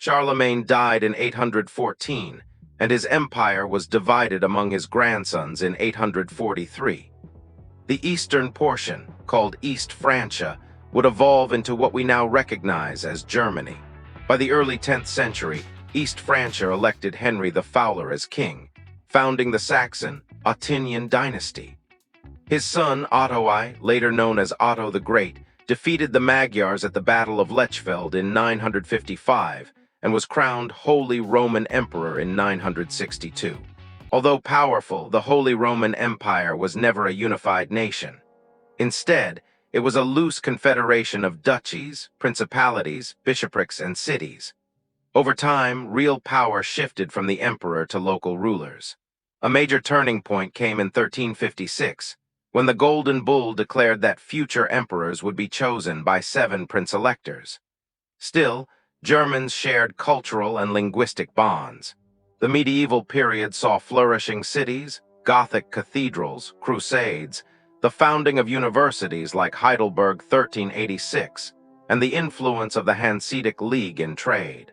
Charlemagne died in 814, and his empire was divided among his grandsons in 843. The eastern portion, called East Francia, would evolve into what we now recognize as Germany. By the early 10th century, East Francia elected Henry the Fowler as king, founding the Saxon, Ottonian dynasty. His son, Otto I, later known as Otto the Great, defeated the Magyars at the Battle of Lechfeld in 955 and was crowned Holy Roman Emperor in 962. Although powerful, the Holy Roman Empire was never a unified nation. Instead, it was a loose confederation of duchies, principalities, bishoprics, and cities. Over time, real power shifted from the emperor to local rulers. A major turning point came in 1356, when the Golden Bull declared that future emperors would be chosen by 7 prince-electors. Still, Germans shared cultural and linguistic bonds. The medieval period saw flourishing cities, Gothic cathedrals, crusades, the founding of universities like Heidelberg 1386, and the influence of the Hanseatic League in trade.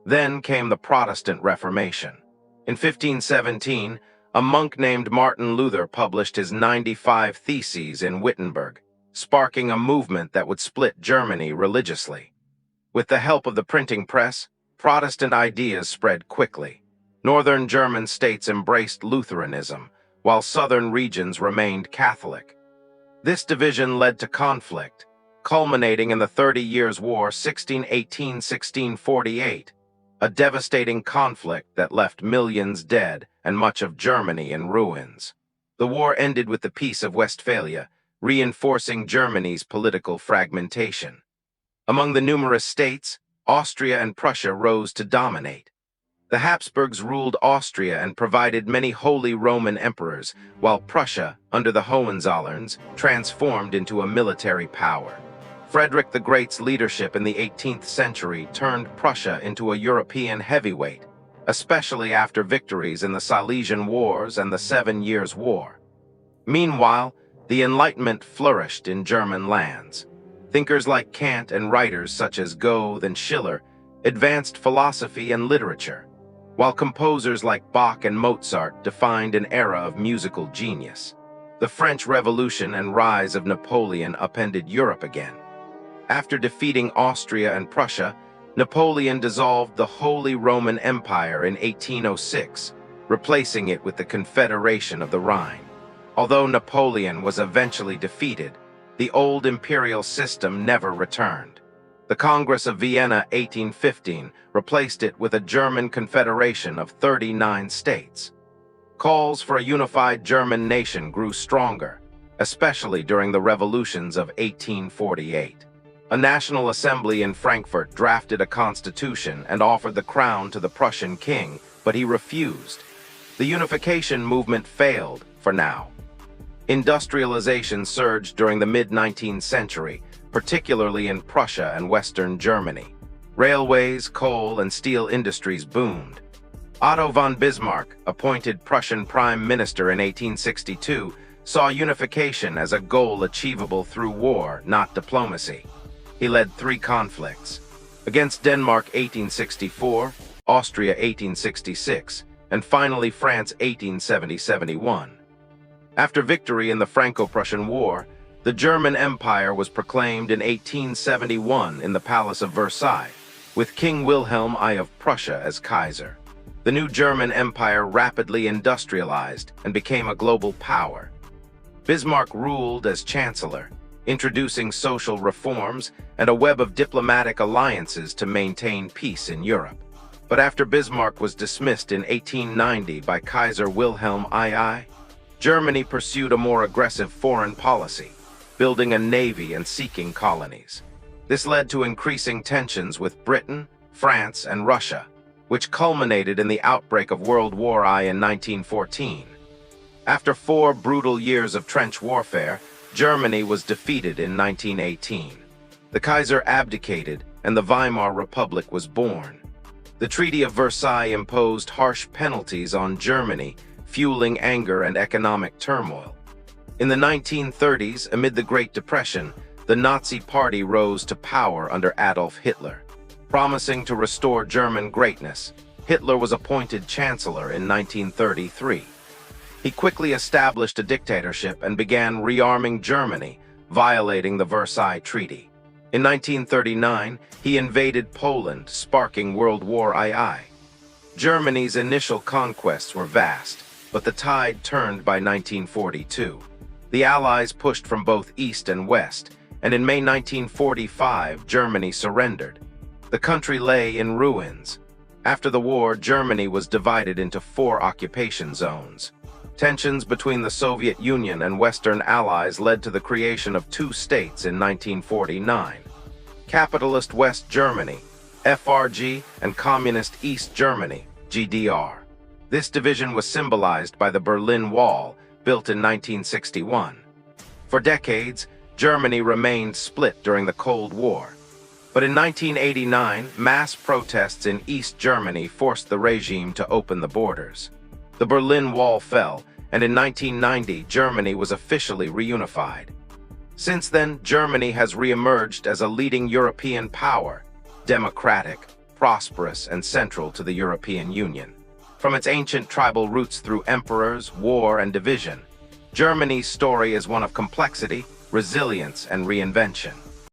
Then came the Protestant Reformation. In 1517, a monk named Martin Luther published his 95 Theses in Wittenberg, sparking a movement that would split Germany religiously. With the help of the printing press, Protestant ideas spread quickly. Northern German states embraced Lutheranism, while southern regions remained Catholic. This division led to conflict, culminating in the 30 Years' War 1618–1648, a devastating conflict that left millions dead and much of Germany in ruins. The war ended with the Peace of Westphalia, reinforcing Germany's political fragmentation. Among the numerous states, Austria and Prussia rose to dominate. The Habsburgs ruled Austria and provided many Holy Roman emperors, while Prussia, under the Hohenzollerns, transformed into a military power. Frederick the Great's leadership in the 18th century turned Prussia into a European heavyweight, especially after victories in the Silesian Wars and the 7 Years' War. Meanwhile, the Enlightenment flourished in German lands. Thinkers like Kant and writers such as Goethe and Schiller advanced philosophy and literature, while composers like Bach and Mozart defined an era of musical genius. The French Revolution and rise of Napoleon upended Europe again. After defeating Austria and Prussia, Napoleon dissolved the Holy Roman Empire in 1806, replacing it with the Confederation of the Rhine. Although Napoleon was eventually defeated, the old imperial system never returned. The Congress of Vienna 1815 replaced it with a German confederation of 39 states. Calls for a unified German nation grew stronger, especially during the revolutions of 1848. A national assembly in Frankfurt drafted a constitution and offered the crown to the Prussian king, but he refused. The unification movement failed for now. Industrialization surged during the mid-19th century, particularly in Prussia and Western Germany. Railways, coal, and steel industries boomed. Otto von Bismarck, appointed Prussian Prime Minister in 1862, saw unification as a goal achievable through war, not diplomacy. He led 3 conflicts: against Denmark 1864, Austria 1866, and finally France 1870–71. After victory in the Franco-Prussian War, the German Empire was proclaimed in 1871 in the Palace of Versailles, with King Wilhelm I of Prussia as Kaiser. The new German Empire rapidly industrialized and became a global power. Bismarck ruled as Chancellor, introducing social reforms and a web of diplomatic alliances to maintain peace in Europe. But after Bismarck was dismissed in 1890 by Kaiser Wilhelm II, Germany pursued a more aggressive foreign policy, building a navy and seeking colonies. This led to increasing tensions with Britain, France, and Russia, which culminated in the outbreak of World War I in 1914. After 4 brutal years of trench warfare, Germany was defeated in 1918. The Kaiser abdicated, and the Weimar Republic was born. The Treaty of Versailles imposed harsh penalties on Germany, fueling anger and economic turmoil. In the 1930s, amid the Great Depression, the Nazi Party rose to power under Adolf Hitler. Promising to restore German greatness, Hitler was appointed Chancellor in 1933. He quickly established a dictatorship and began rearming Germany, violating the Versailles Treaty. In 1939, he invaded Poland, sparking World War II. Germany's initial conquests were vast, but the tide turned by 1942. The Allies pushed from both east and west, and in May 1945, Germany surrendered. The country lay in ruins. After the war, Germany was divided into 4 occupation zones. Tensions between the Soviet Union and Western allies led to the creation of 2 states in 1949. Capitalist West Germany, FRG, and Communist East Germany, GDR. This division was symbolized by the Berlin Wall, built in 1961. For decades, Germany remained split during the Cold War. But in 1989, mass protests in East Germany forced the regime to open the borders. The Berlin Wall fell, and in 1990, Germany was officially reunified. Since then, Germany has re-emerged as a leading European power, democratic, prosperous, and central to the European Union. From its ancient tribal roots through emperors, war, and division, Germany's story is one of complexity, resilience, and reinvention.